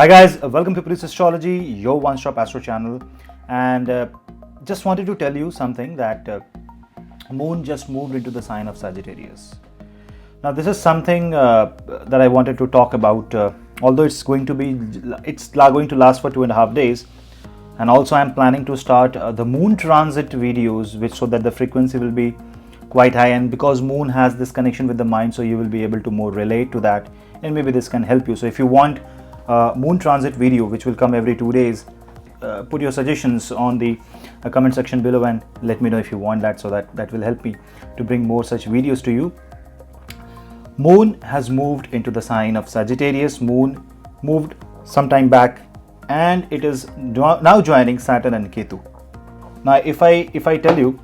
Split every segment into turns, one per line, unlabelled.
Hi guys, welcome to Punneit Astrology, your one-stop astro channel, and just wanted to tell you something that Moon just moved into the sign of Sagittarius. Now this is something that I wanted to talk about, although it's going to last for 2.5 days, and also I'm planning to start the Moon Transit videos, so that the frequency will be quite high, and because Moon has this connection with the mind, so you will be able to more relate to that, and maybe this can help you. So if you want Moon Transit video, which will come every 2 days, put your suggestions on the comment section below and let me know if you want that, so that will help me to bring more such videos to you. Moon has moved into the sign of Sagittarius. Moon moved some time back and it is now joining Saturn and Ketu. Now if I tell you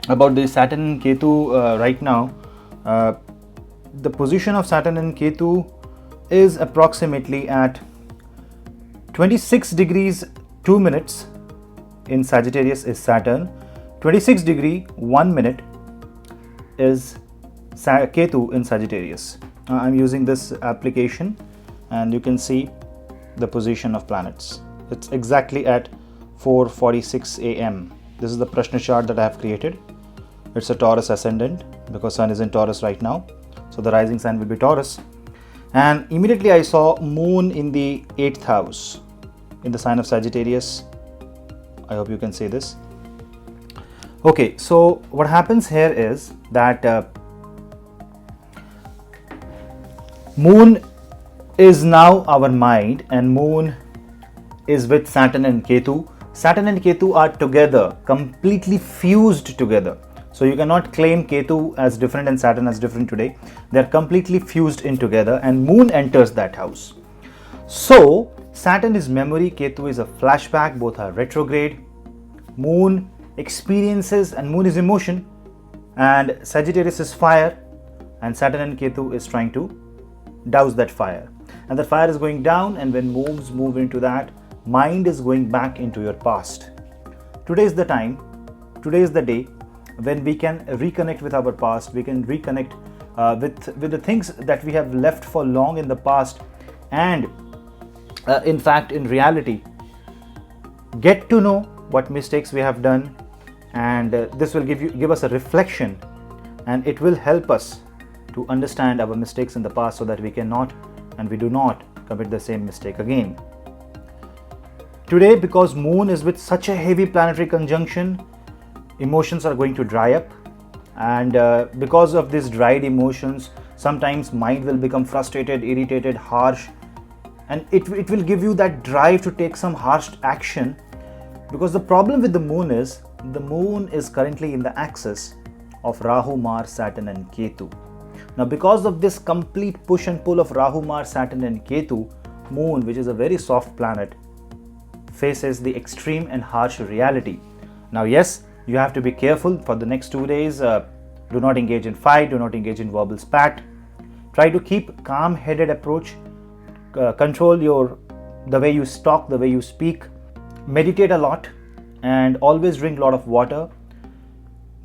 about the Saturn and Ketu right now, the position of Saturn and Ketu is approximately at 26 degrees 2 minutes in Sagittarius is Saturn, 26 degree 1 minute is Ketu in Sagittarius. I'm using this application and you can see the position of planets. It's exactly at 4:46 a.m. This is the Prashna chart that I have created. It's a Taurus ascendant because Sun is in Taurus right now, so the rising sign will be Taurus. And immediately I saw Moon in the 8th house in the sign of Sagittarius. I hope you can see this. Okay, so what happens here is that Moon is now our mind, and Moon is with Saturn and Ketu. Saturn and Ketu are together, completely fused together. So you cannot claim Ketu as different and Saturn as different today. They are completely fused in together, and Moon enters that house. So Saturn is memory, Ketu is a flashback, both are retrograde. Moon experiences and Moon is emotion, and Sagittarius is fire, and Saturn and Ketu is trying to douse that fire. And the fire is going down, and when moons move into that, mind is going back into your past. Today is the time, today is the day when we can reconnect with our past. We can reconnect with the things that we have left for long in the past, and in fact, in reality, get to know what mistakes we have done, and this will give us a reflection, and it will help us to understand our mistakes in the past, so that we cannot and we do not commit the same mistake again. Today, because Moon is with such a heavy planetary conjunction, emotions are going to dry up, and because of these dried emotions, sometimes mind will become frustrated, irritated, harsh, and it will give you that drive to take some harsh action. Because the problem with the Moon is currently in the axis of Rahu, Mars, Saturn and Ketu. Now because of this complete push and pull of Rahu, Mars, Saturn and Ketu, Moon, which is a very soft planet, faces the extreme and harsh reality. Now yes, you have to be careful for the next 2 days. Do not engage in fight, do not engage in verbal spat. Try to keep calm-headed approach. Control the way you talk, the way you speak. Meditate a lot and always drink a lot of water.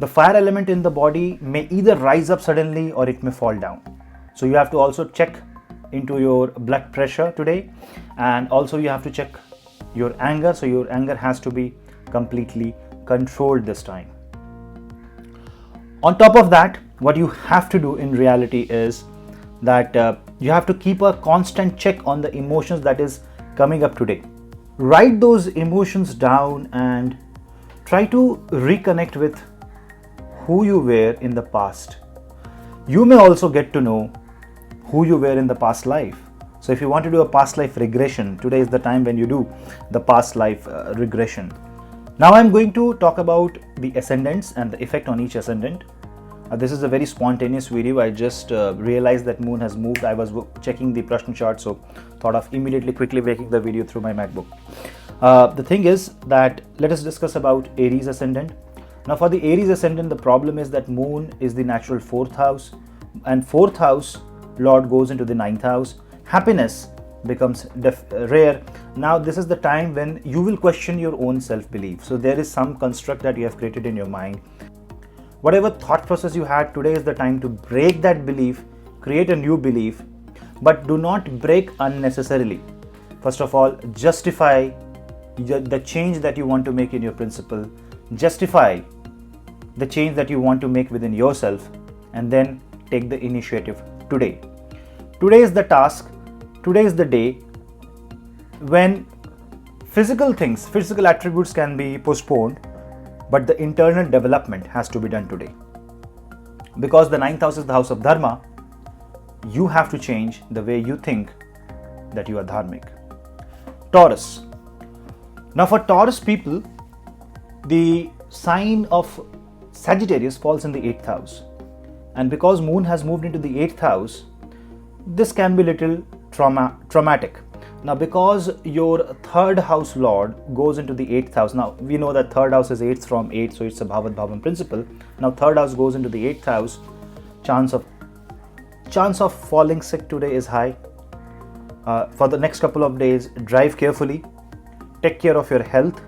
The fire element in the body may either rise up suddenly or it may fall down. So you have to also check into your blood pressure today, and also you have to check your anger. So your anger has to be completely controlled this time. On top of that, what you have to do in reality is that you have to keep a constant check on the emotions that is coming up today. Write those emotions down and try to reconnect with who you were in the past. You may also get to know who you were in the past life. So if you want to do a past life regression, today is the time when you do the past life regression. Now I'm going to talk about the ascendants and the effect on each ascendant. This is a very spontaneous video. I just realized that Moon has moved. I was checking the Prashna chart, so thought of immediately quickly making the video through my MacBook. The thing is that let us discuss about Aries ascendant. Now for the Aries ascendant, the problem is that Moon is the natural 4th house, and 4th house Lord goes into the 9th house. Happiness becomes rare. Now this is the time when you will question your own self-belief. So there is some construct that you have created in your mind. Whatever thought process you had, today is the time to break that belief, create a new belief, but do not break unnecessarily. First of all, justify the change that you want to make in your principle, justify the change that you want to make within yourself, and then take the initiative today. Today is the task, today is the day when physical things, physical attributes can be postponed, but the internal development has to be done today. Because the 9th house is the house of Dharma, you have to change the way you think that you are dharmic. Taurus. Now for Taurus people, the sign of Sagittarius falls in the 8th house. And because Moon has moved into the 8th house, this can be little traumatic. Now because your 3rd house lord goes into the 8th house, now we know that 3rd house is 8th from 8, so it's a Bhavat Bhavan principle. Now 3rd house goes into the 8th house, chance of falling sick today is high. For the next couple of days, drive carefully, take care of your health,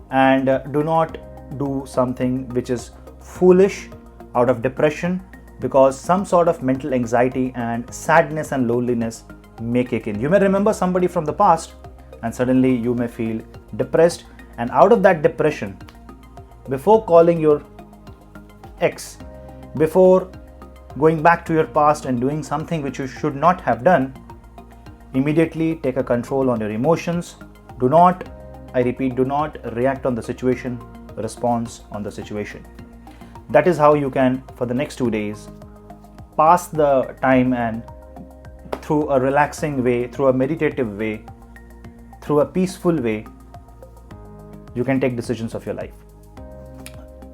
and do not do something which is foolish out of depression, because some sort of mental anxiety and sadness and loneliness may kick in. You may remember somebody from the past and suddenly you may feel depressed, and out of that depression, before calling your ex, before going back to your past and doing something which you should not have done, immediately take a control on your emotions. Do not, I repeat, do not react on the situation, response on the situation. That is how you can, for the next 2 days, pass the time, and through a relaxing way, through a meditative way, through a peaceful way, you can take decisions of your life.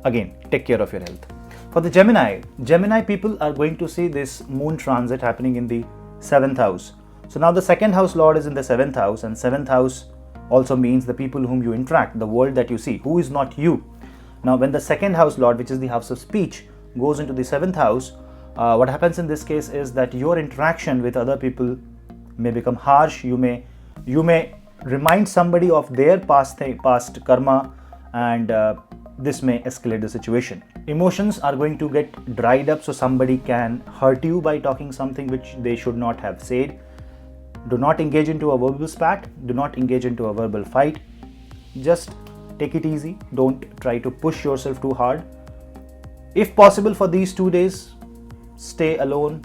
Again, take care of your health. For the Gemini people are going to see this Moon transit happening in the 7th house. So now the 2nd house lord is in the 7th house, and 7th house also means the people whom you interact, the world that you see, who is not you. Now when the 2nd house lord, which is the house of speech, goes into the 7th house, what happens in this case is that your interaction with other people may become harsh. You may remind somebody of their past karma, and this may escalate the situation. Emotions are going to get dried up, so somebody can hurt you by talking something which they should not have said. Do not engage into a verbal spat, do not engage into a verbal fight. Just take it easy, don't try to push yourself too hard. If possible, for these 2 days, stay alone,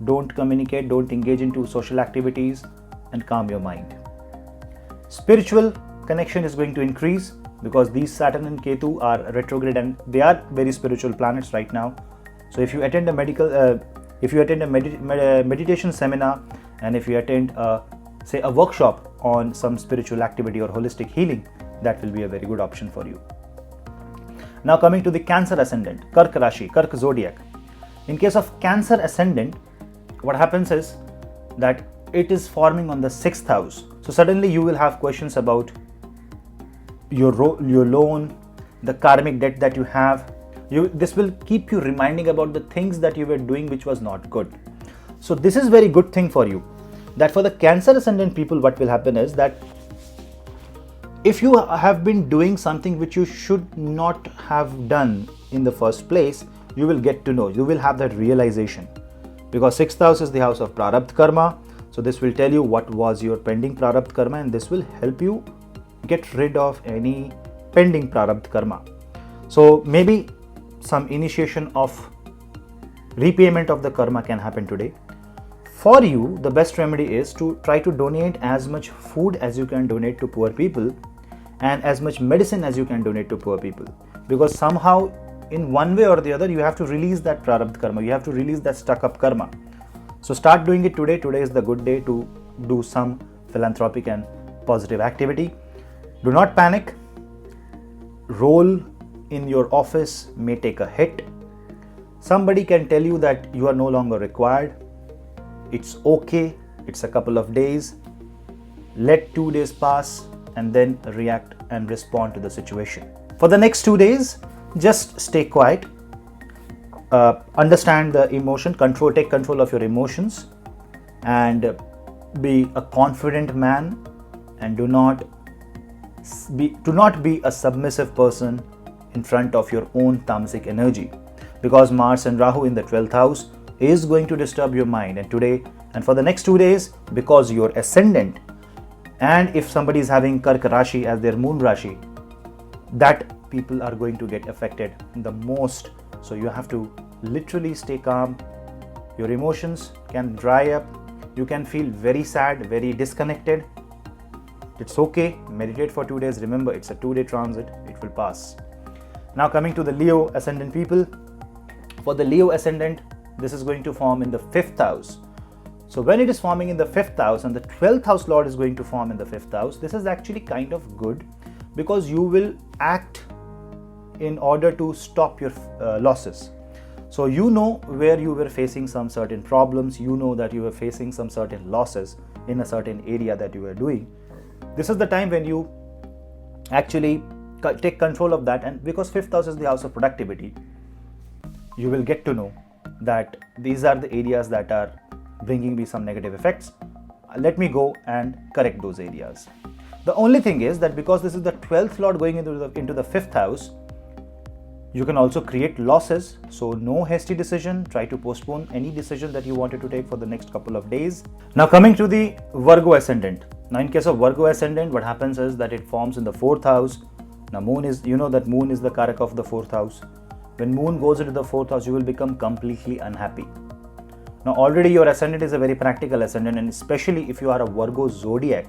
don't communicate, don't engage into social activities, and calm your mind. Spiritual connection is going to increase because these Saturn and Ketu are retrograde and they are very spiritual planets right now. So if you attend a meditation seminar, and if you attend say a workshop on some spiritual activity or holistic healing, that will be a very good option for you. Now coming to the Cancer Ascendant, Kark Rashi, Kark Zodiac. In case of Cancer Ascendant, what happens is that it is forming on the 6th house. So suddenly you will have questions about your loan, the karmic debt that you have. This will keep you reminding about the things that you were doing which was not good. So this is very good thing for you. That for the Cancer Ascendant people, what will happen is that if you have been doing something which you should not have done in the first place, you will get to know, you will have that realization. Because 6th house is the house of Prarabdha Karma. So this will tell you what was your pending Prarabdha Karma, and this will help you get rid of any pending Prarabdha Karma. So maybe some initiation of repayment of the karma can happen today. For you, the best remedy is to try to donate as much food as you can donate to poor people, and as much medicine as you can donate to poor people. Because somehow, in one way or the other, you have to release that Prarabdha Karma, you have to release that stuck up karma. So start doing it today. Today is the good day to do some philanthropic and positive activity. Do not panic. Role in your office may take a hit. Somebody can tell you that you are no longer required. It's okay. It's a couple of days. Let 2 days pass and then react and respond to the situation. For the next 2 days, just stay quiet. Understand the emotion, take control of your emotions, and be a confident man, and do not be a submissive person in front of your own tamasic energy, because Mars and Rahu in the 12th house is going to disturb your mind. And today and for the next 2 days, because your ascendant And if somebody is having Karka Rashi as their moon Rashi, that people are going to get affected the most. So you have to literally stay calm. Your emotions can dry up. You can feel very sad, very disconnected. It's okay. Meditate for 2 days. Remember, it's a 2-day transit. It will pass. Now coming to the Leo Ascendant people. For the Leo Ascendant, this is going to form in the 5th house. So when it is forming in the 5th house and the 12th house Lord is going to form in the 5th house, this is actually kind of good because you will act in order to stop your losses. So you know where you were facing some certain problems, you know that you were facing some certain losses in a certain area that you were doing. This is the time when you actually take control of that, and because 5th house is the house of productivity, you will get to know that these are the areas that are bringing me some negative effects. Let me go and correct those areas. The only thing is that because this is the 12th Lord going into the 5th house, you can also create losses. So no hasty decision. Try to postpone any decision that you wanted to take for the next couple of days. Now coming to the Virgo Ascendant. Now in case of Virgo Ascendant, what happens is that it forms in the 4th house. Now moon is, you know that moon is the Karaka of the 4th house. When moon goes into the 4th house, you will become completely unhappy. Now already your ascendant is a very practical ascendant, and especially if you are a Virgo zodiac,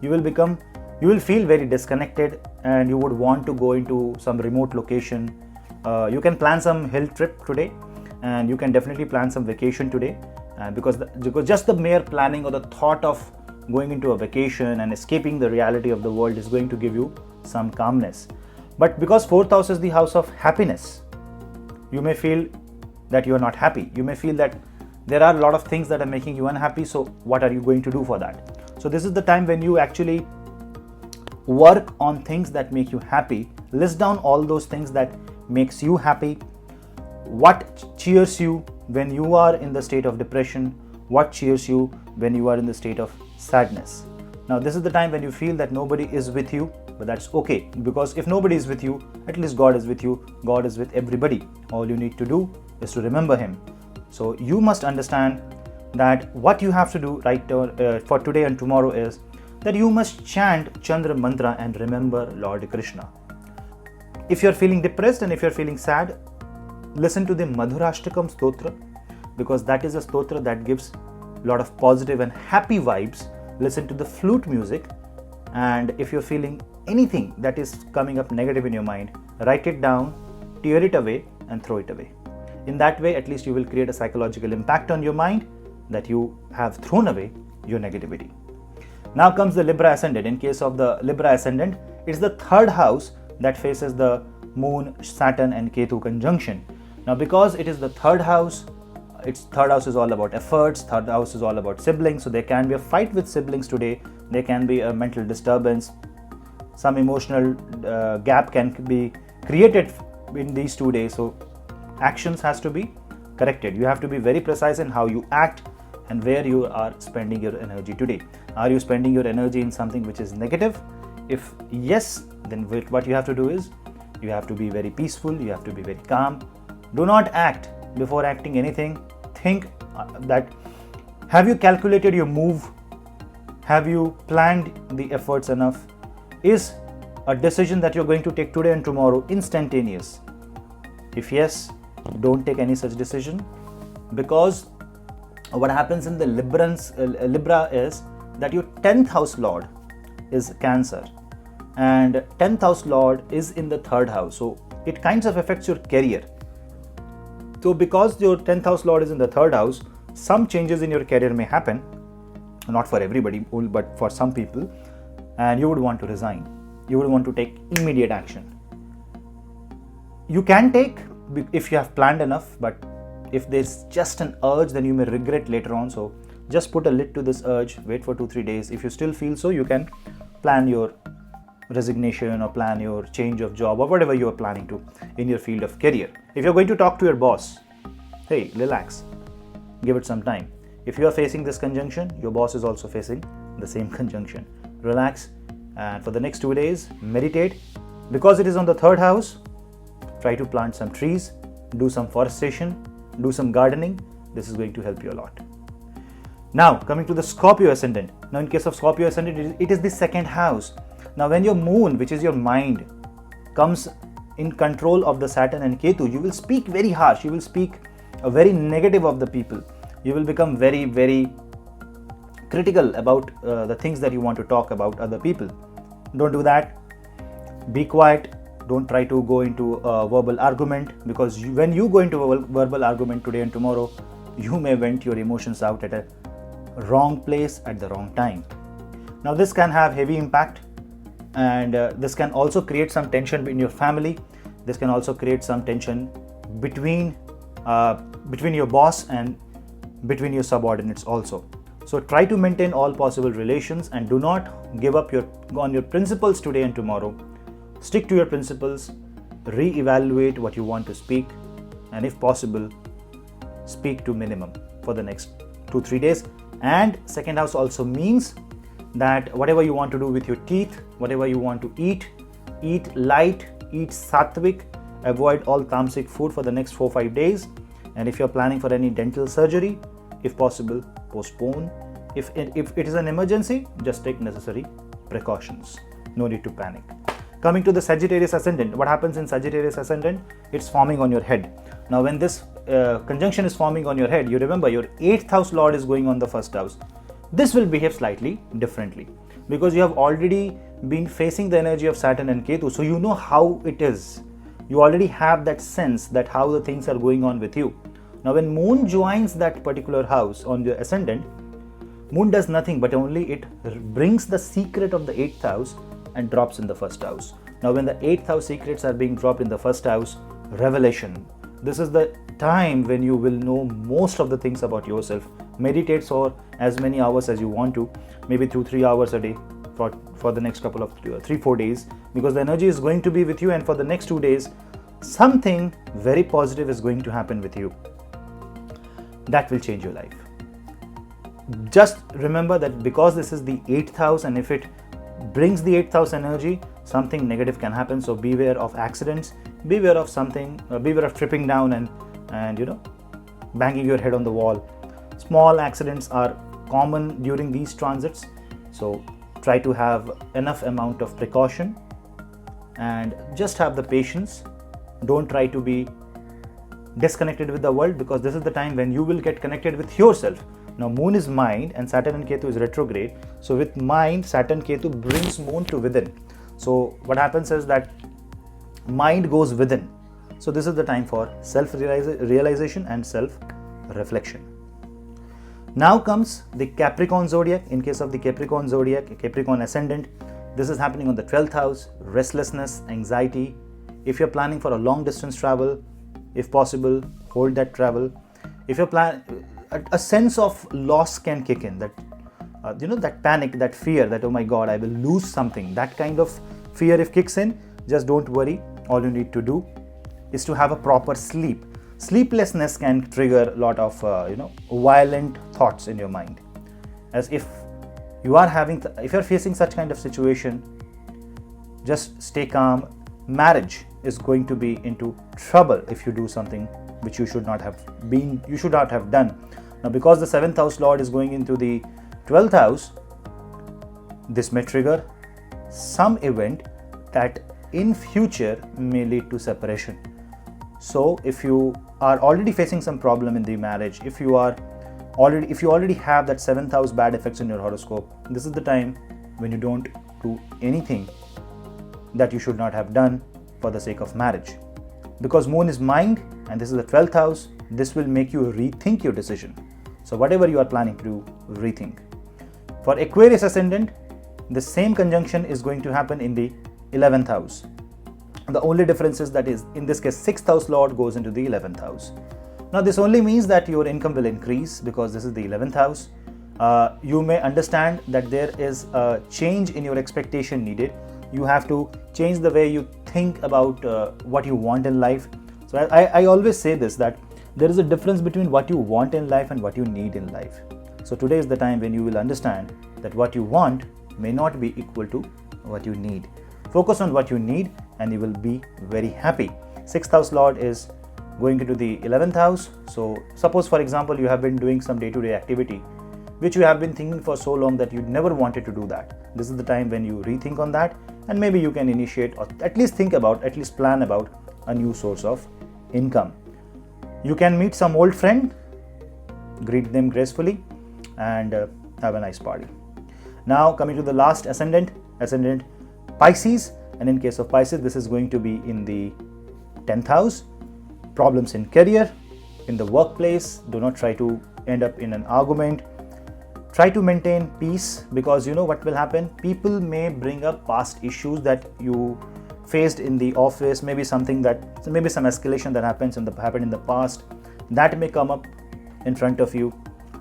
you will feel very disconnected and you would want to go into some remote location. You can plan some hill trip today, and you can definitely plan some vacation today, because just the mere planning or the thought of going into a vacation and escaping the reality of the world is going to give you some calmness. But because 4th house is the house of happiness, you may feel that you are not happy. You may feel that there are a lot of things that are making you unhappy. So what are you going to do for that? So this is the time when you actually work on things that make you happy. List down all those things that makes you happy. What cheers you when you are in the state of depression? What cheers you when you are in the state of sadness? Now this is the time when you feel that nobody is with you, but that's okay, because if nobody is with you, at least God is with you. God is with everybody. All you need to do is to remember Him. So you must understand that what you have to do for today and tomorrow is that you must chant Chandra Mantra and remember Lord Krishna. If you're feeling depressed and if you're feeling sad, listen to the Madhurashtakam Stotra, because that is a stotra that gives a lot of positive and happy vibes. Listen to the flute music, and if you're feeling anything that is coming up negative in your mind, write it down, tear it away and throw it away. In that way, at least you will create a psychological impact on your mind that you have thrown away your negativity. Now comes the Libra Ascendant. In case of the Libra Ascendant, it's the 3rd house that faces the Moon, Saturn and Ketu conjunction. Now because it is the 3rd house, its 3rd house is all about efforts, 3rd house is all about siblings. So there can be a fight with siblings today. There can be a mental disturbance. Some emotional gap can be created in these 2 days. So actions has to be corrected. You have to be very precise in how you act and where you are spending your energy today. Are you spending your energy in something which is negative? If yes, then what you have to do is you have to be very peaceful, you have to be very calm. Do not act. Before acting anything, think that have you calculated your move? Have you planned the efforts enough? Is a decision that you're going to take today and tomorrow instantaneous? If yes, don't take any such decision, because what happens in the Libra is that your 10th house Lord is Cancer, and 10th house Lord is in the 3rd house. So it kind of affects your career. So because your 10th house Lord is in the 3rd house, some changes in your career may happen, not for everybody, but for some people, and you would want to resign. You would want to take immediate action. You can take if you have planned enough, but if there's just an urge, then you may regret later on. So just put a lid to this urge, wait for 2-3 days. If you still feel so, you can plan your resignation or plan your change of job or whatever you are planning to in your field of career. If you're going to talk to your boss, hey, relax, give it some time. If you are facing this conjunction, your boss is also facing the same conjunction. Relax, and for the next 2 days, meditate. Because it is on the 3rd house, try to plant some trees, do some forestation, do some gardening. This is going to help you a lot. Now, coming to the Scorpio Ascendant. Now in case of Scorpio Ascendant, it is the second house. Now when your moon, which is your mind, comes in control of the Saturn and Ketu, you will speak very harsh, you will speak very negative of the people, you will become very, very critical about the things that you want to talk about other people. Don't do that. Be quiet. Don't try to go into a verbal argument, because when you go into a verbal argument today and tomorrow, you may vent your emotions out at a wrong place at the wrong time. Now this can have heavy impact, and this can also create some tension in your family. This can also create some tension between your boss and between your subordinates also. So try to maintain all possible relations and do not give up on your principles today and tomorrow. Stick to your principles, re-evaluate what you want to speak, and if possible, speak to minimum for the next 2-3 days. And second house also means that whatever you want to do with your teeth, whatever you want to eat light, eat sattvic, avoid all tamasic food for the next 4-5 days. And if you're planning for any dental surgery, if possible, postpone. If it is an emergency, just take necessary precautions. No need to panic. Coming to the Sagittarius Ascendant, what happens in Sagittarius Ascendant? It's forming on your head. Now when this conjunction is forming on your head, you remember your 8th house lord is going on the first house. This will behave slightly differently because you have already been facing the energy of Saturn and Ketu, so you know how it is. You already have that sense that how the things are going on with you. Now when Moon joins that particular house on the Ascendant, Moon does nothing but only it brings the secret of the 8th house and drops in the first house. Now when the 8th house secrets are being dropped in the first house, revelation. This is the time when you will know most of the things about yourself. Meditate for as many hours as you want to, maybe 2-3 hours a day for the next couple of 3-4 days, because the energy is going to be with you, and for the next 2 days something very positive is going to happen with you that will change your life. Just remember that because this is the 8th house, and if it brings the 8th house energy, something negative can happen. So beware of accidents, beware of something, beware of tripping down and banging your head on the wall. Small accidents are common during these transits, so try to have enough amount of precaution and just have the patience. Don't try to be disconnected with the world, because this is the time when you will get connected with yourself. Now Moon is mind and Saturn and Ketu is retrograde. So with mind, Saturn Ketu brings Moon to within. So what happens is that mind goes within. So this is the time for self-realization and self-reflection. Now comes the Capricorn zodiac. In case of the Capricorn zodiac, Capricorn Ascendant, this is happening on the 12th house. Restlessness, anxiety. If you're planning for a long distance travel, if possible, hold that travel. If you're a sense of loss can kick in, that that panic, that fear that, oh my god, I will lose something, that kind of fear if kicks in, just don't worry. All you need to do is to have a proper sleep. Sleeplessness can trigger a lot of violent thoughts in your mind. As if you are if you're facing such kind of situation, just stay calm. Marriage is going to be into trouble if you do something which you should not have done. Now because the 7th house lord is going into the 12th house, this may trigger some event that in future may lead to separation. So if you are already facing some problem in the marriage, if you already have that 7th house bad effects in your horoscope, this is the time when you don't do anything that you should not have done for the sake of marriage. Because Moon is mind and this is the 12th house, this will make you rethink your decision. So whatever you are planning to do, rethink. For Aquarius Ascendant, the same conjunction is going to happen in the 11th house. The only difference is that is in this case 6th house lord goes into the 11th house. Now this only means that your income will increase because this is the 11th house. You may understand that there is a change in your expectation needed. You have to change the way you think about what you want in life. So I always say this, that there is a difference between what you want in life and what you need in life. So today is the time when you will understand that what you want may not be equal to what you need. Focus on what you need and you will be very happy. 6th house lord is going into the 11th house. So suppose for example you have been doing some day-to-day activity which you have been thinking for so long that you never wanted to do that. This is the time when you rethink on that, and maybe you can initiate or at least think about, at least plan about a new source of income. You can meet some old friend, greet them gracefully, and have a nice party. Now coming to the last ascendant Pisces, and in case of Pisces, this is going to be in the 10th house. Problems in career, in the workplace. Do not try to end up in an argument. Try to maintain peace, because you know what will happen. People may bring up past issues that you faced in the office, maybe some escalation that happened in the past, that may come up in front of you,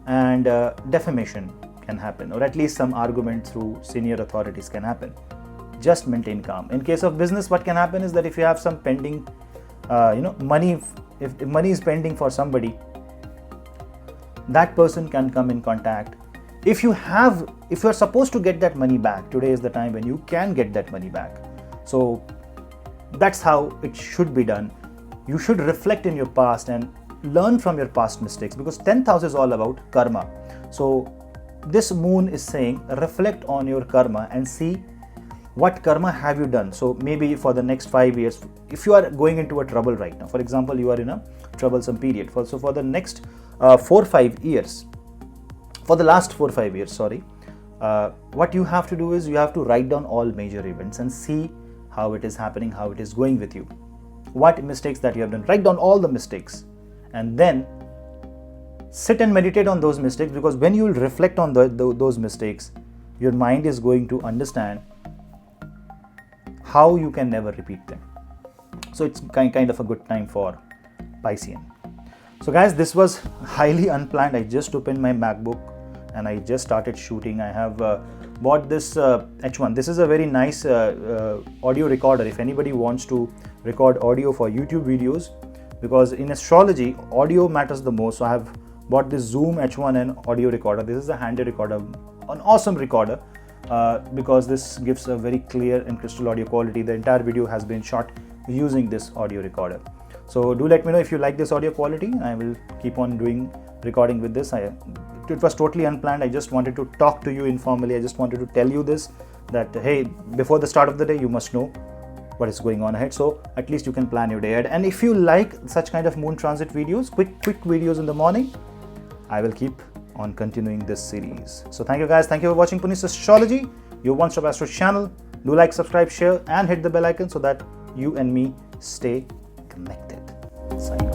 and defamation can happen, or at least some argument through senior authorities can happen. Just maintain calm. In case of business, what can happen is that if you have some pending money, if money is pending for somebody, that person can come in contact. If you are supposed to get that money back, today is the time when you can get that money back. So that's how it should be done. You should reflect in your past and learn from your past mistakes, because 10th house is all about karma. So this moon is saying reflect on your karma and see what karma have you done. So maybe for the next 5 years, if you are going into a trouble right now, for example, you are in a troublesome period. So for the next 4-5 years, for the last 4-5 years, what you have to do is you have to write down all major events and see how it is happening, how it is going with you, what mistakes that you have done. Write down all the mistakes and then sit and meditate on those mistakes, because when you will reflect on those mistakes, your mind is going to understand how you can never repeat them. So it's kind of a good time for Piscean. So guys, this was highly unplanned. I just opened my MacBook and I just started shooting. I have bought this H1. This is a very nice audio recorder if anybody wants to record audio for YouTube videos, because in astrology, audio matters the most. So I have bought this Zoom H1 and audio recorder. This is a handy recorder, an awesome recorder, because this gives a very clear and crystal audio quality. The entire video has been shot using this audio recorder. So do let me know if you like this audio quality. I will keep on recording with this. It was totally unplanned. I just wanted to talk to you informally. I just wanted to tell you this, that hey, before the start of the day, you must know what is going on ahead. So at least you can plan your day ahead. And if you like such kind of moon transit videos, quick videos in the morning, I will keep on continuing this series. So thank you guys. Thank you for watching Punneit's Astrology, your one-stop astro channel. Do like, subscribe, share, and hit the bell icon so that you and me stay connected. Sign